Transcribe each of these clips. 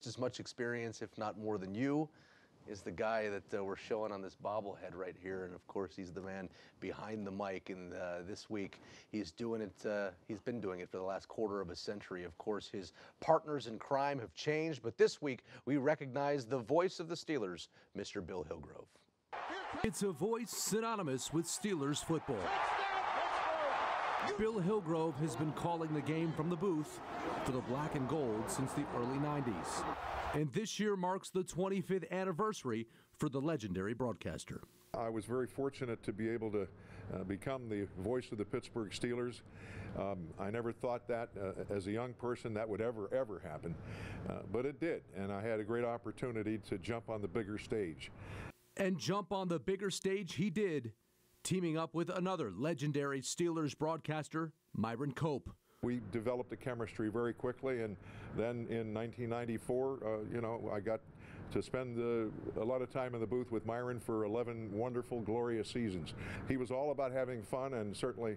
just as much experience, if not more than you, is the guy that we're showing on this bobblehead right here. And of course, he's the man behind the mic. And this week, he's doing it. He's been doing it for the last quarter of a century. Of course, his partners in crime have changed. But this week, we recognize the voice of the Steelers, Mr. Bill Hillgrove. It's a voice synonymous with Steelers football. Bill Hillgrove has been calling the game from the booth for the black and gold since the early 90s. And this year marks the 25th anniversary for the legendary broadcaster. I was very fortunate to be able to become the voice of the Pittsburgh Steelers. I never thought that as a young person that would ever happen, but it did. And I had a great opportunity to jump on the bigger stage. And jump on the bigger stage he did, teaming up with another legendary Steelers broadcaster, Myron Cope. We developed a chemistry very quickly, and then in 1994, I got to spend a lot of time in the booth with Myron for 11 wonderful, glorious seasons. He was all about having fun, and certainly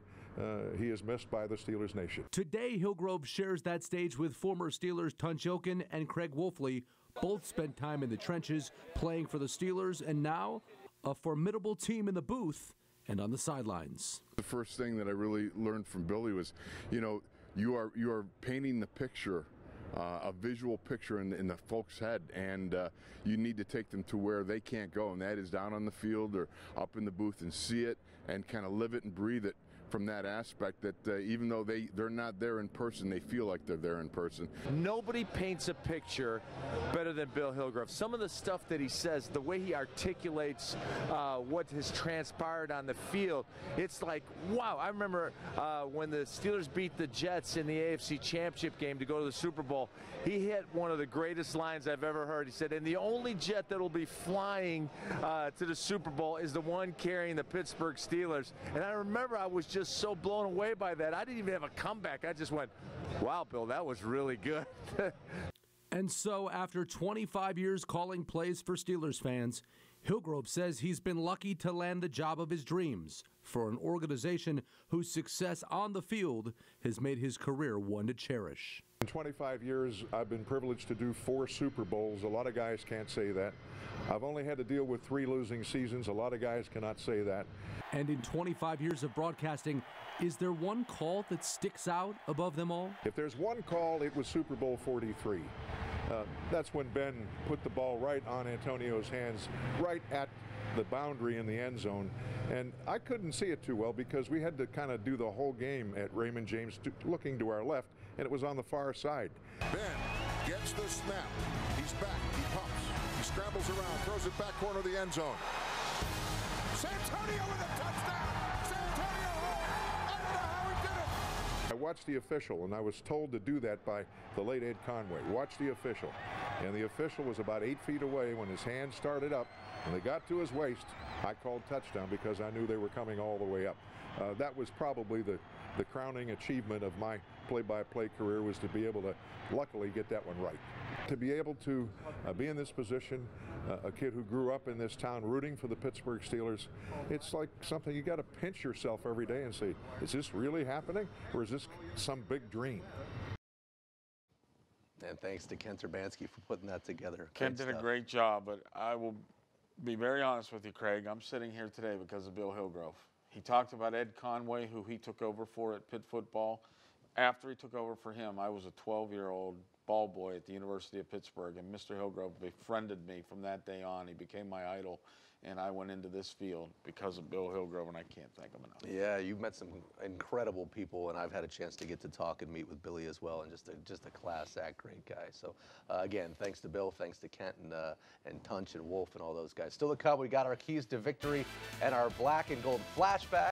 he is missed by the Steelers Nation. Today, Hillgrove shares that stage with former Steelers Tunch Ilkin and Craig Wolfley. Both spent time in the trenches playing for the Steelers, and now a formidable team in the booth and on the sidelines. The first thing that I really learned from Billy was, you are painting the picture, a visual picture in the folks' head, and you need to take them to where they can't go, and that is down on the field or up in the booth and see it and kind of live it and breathe it from that aspect, that even though they're not there in person, they feel like they're there in person. Nobody paints a picture better than Bill Hillgrove. Some of the stuff that he says, the way he articulates what has transpired on the field, it's like, wow. I remember when the Steelers beat the Jets in the AFC Championship game to go to the Super Bowl, he hit one of the greatest lines I've ever heard. He said, and the only jet that will be flying to the Super Bowl is the one carrying the Pittsburgh Steelers. And I remember I was just so blown away by that. I didn't even have a comeback. I just went, wow, Bill, that was really good. And so after 25 years calling plays for Steelers fans, Hillgrove says he's been lucky to land the job of his dreams for an organization whose success on the field has made his career one to cherish. In 25 years, I've been privileged to do 4 Super Bowls. A lot of guys can't say that. I've only had to deal with 3 losing seasons. A lot of guys cannot say that. And in 25 years of broadcasting, is there one call that sticks out above them all? If there's one call, it was Super Bowl 43. That's when Ben put the ball right on Antonio's hands, right at the boundary in the end zone. And I couldn't see it too well because we had to kind of do the whole game at Raymond James looking to our left, and it was on the far side. Ben gets the snap. He's back. He pumps. He scrambles around, throws it back corner of the end zone. Santonio with a touchdown! Santonio home! I don't know how he did it! I watched the official, and I was told to do that by the late Ed Conway. Watch the official. And the official was about 8 feet away when his hand started up. When they got to his waist, I called touchdown because I knew they were coming all the way up. That was probably the crowning achievement of my play-by-play career, was to be able to luckily get that one right. To be able to be in this position, a kid who grew up in this town rooting for the Pittsburgh Steelers, it's like something you got to pinch yourself every day and say, is this really happening, or is this some big dream? And thanks to Kent Urbanski for putting that together. Kent did a great job, but I will be very honest with you, Craig. I'm sitting here today because of Bill Hillgrove. He talked about Ed Conway, who he took over for at Pitt football. After he took over for him, I was a 12-year-old ball boy at the University of Pittsburgh, and Mr. Hillgrove befriended me from that day on. He became my idol, and I went into this field because of Bill Hillgrove, and I can't thank him enough. Yeah, you've met some incredible people, and I've had a chance to get to talk and meet with Billy as well, and just a class act, great guy. So again, thanks to Bill, thanks to Kent and Tunch and Wolf and all those guys. Still to come, we got our keys to victory and our black and gold flashback.